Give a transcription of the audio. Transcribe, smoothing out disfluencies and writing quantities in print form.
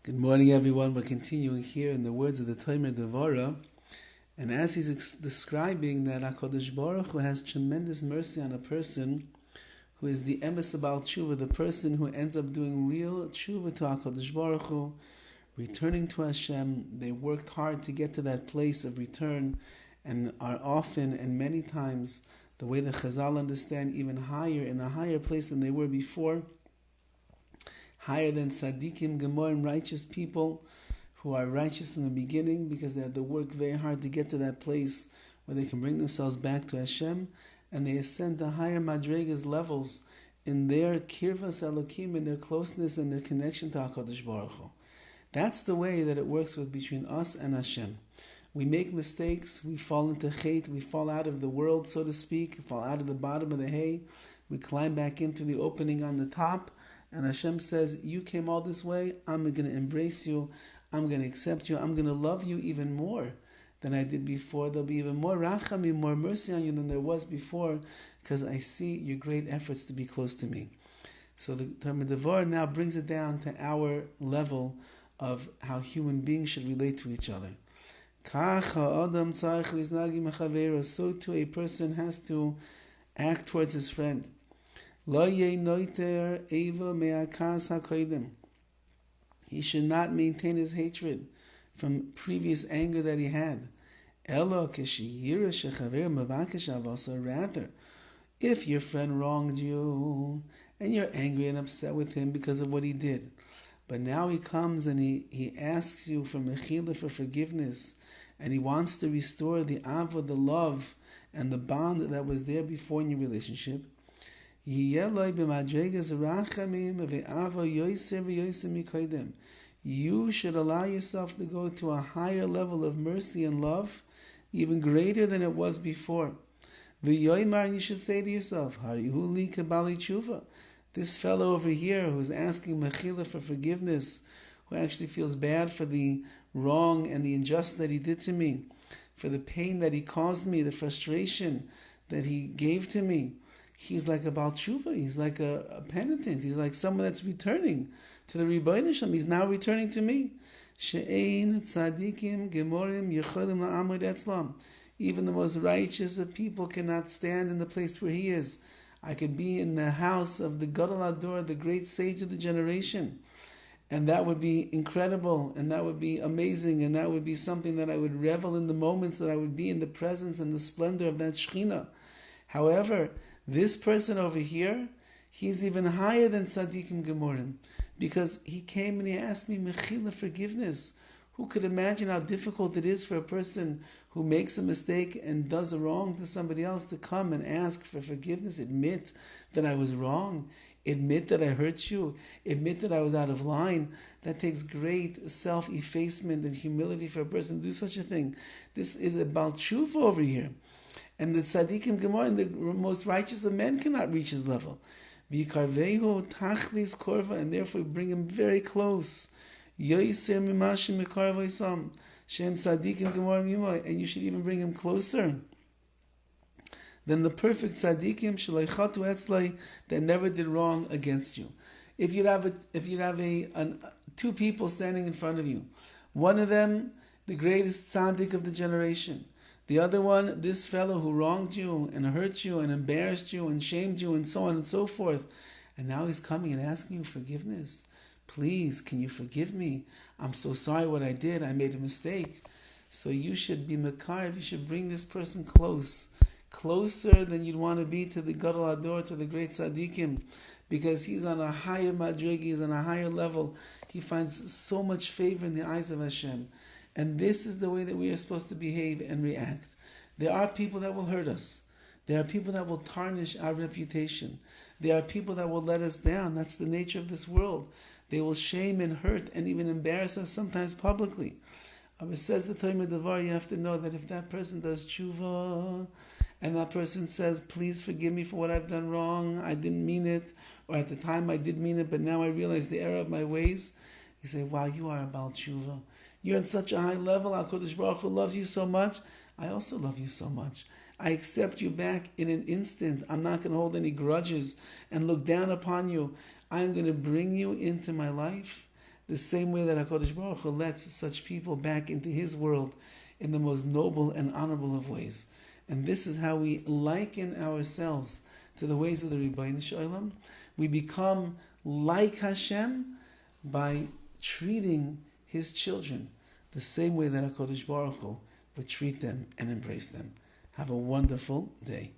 Good morning, everyone. We're continuing here in the words of the Tomer Devara, and as he's describing that HaKadosh Baruch Hu has tremendous mercy on a person who is the emes about tshuva, the person who ends up doing real tshuva to HaKadosh Baruch Hu, returning to Hashem. They worked hard to get to that place of return, and are often and many times, the way the Chazal understand, even higher, in a higher place than they were before, higher than tzaddikim, gemorim, righteous people who are righteous in the beginning because they had to work very hard to get to that place where they can bring themselves back to Hashem, and they ascend to higher madregas levels in their kirvas elokim, in their closeness and their connection to HaKadosh Baruch Hu. That's the way that it works with between us and Hashem. We make mistakes, we fall into chait, we fall out of the world, so to speak, fall out of the bottom of the hay, we climb back into the opening on the top, and Hashem says, you came all this way, I'm going to embrace you, I'm going to accept you, I'm going to love you even more than I did before. There'll be even more rachamim, more mercy on you than there was before, because I see your great efforts to be close to me. So the Tomer Devara now brings it down to our level of how human beings should relate to each other. So too a person has to act towards his friend. He should not maintain his hatred from previous anger that he had. Rather, if your friend wronged you and you're angry and upset with him because of what he did, but now he comes and he asks you for mechila, for forgiveness, and he wants to restore the ava, the love, and the bond that was there before in your relationship, you should allow yourself to go to a higher level of mercy and love, even greater than it was before. And you should say to yourself, this fellow over here who's asking mechila, for forgiveness, who actually feels bad for the wrong and the injustice that he did to me, for the pain that he caused me, the frustration that he gave to me, he's like a Baal Tshuva, he's like a penitent, he's like someone that's returning to the Rebbeinu Shalom, he's now returning to me. She'ein tzadikim gemorim yecholim la'amod etzlam. Even the most righteous of people cannot stand in the place where he is. I could be in the house of the Gadol Ador, the great sage of the generation, and that would be incredible, and that would be amazing, and that would be something that I would revel in, the moments that I would be in the presence and the splendor of that Shekhinah. However, this person over here, he's even higher than Tzadikim Gemorim, because he came and he asked me mechila, forgiveness. Who could imagine how difficult it is for a person who makes a mistake and does a wrong to somebody else to come and ask for forgiveness, admit that I was wrong, admit that I hurt you, admit that I was out of line. That takes great self-effacement and humility for a person to do such a thing. This is a Baal Tshuva over here. And the tzaddikim gemorim, the most righteous of men, cannot reach his level. V'yikarvehu tachlis korva, and therefore bring him very close. Yoiser mimashim mikarva isam, shem tzaddikim gemorim yimoy, and you should even bring him closer than the perfect tzaddikim shleichatu etzlai, that never did wrong against you. If you'd have two people standing in front of you, one of them the greatest tzaddik of the generation, the other one, this fellow who wronged you and hurt you and embarrassed you and shamed you and so on and so forth. And now he's coming and asking you forgiveness. Please, can you forgive me? I'm so sorry what I did. I made a mistake. So you should be mekarev. You should bring this person closer than you'd want to be to the Gadol Ador, to the great tzaddikim, because he's on a higher madrig, he's on a higher level. He finds so much favor in the eyes of Hashem. And this is the way that we are supposed to behave and react. There are people that will hurt us. There are people that will tarnish our reputation. There are people that will let us down. That's the nature of this world. They will shame and hurt and even embarrass us, sometimes publicly. But says the Tomer Devara, you have to know that if that person does tshuva, and that person says, please forgive me for what I've done wrong, I didn't mean it, or at the time I did mean it, but now I realize the error of my ways, you say, wow, you are a Baal Tshuva. You're at such a high level. HaKadosh Baruch Hu loves you so much. I also love you so much. I accept you back in an instant. I'm not going to hold any grudges and look down upon you. I'm going to bring you into my life, the same way that HaKadosh Baruch Hu lets such people back into His world in the most noble and honorable of ways. And this is how we liken ourselves to the ways of the Ribbono Shel Olam. We become like Hashem by treating His children the same way that HaKadosh Baruch Hu would treat them and embrace them. Have a wonderful day.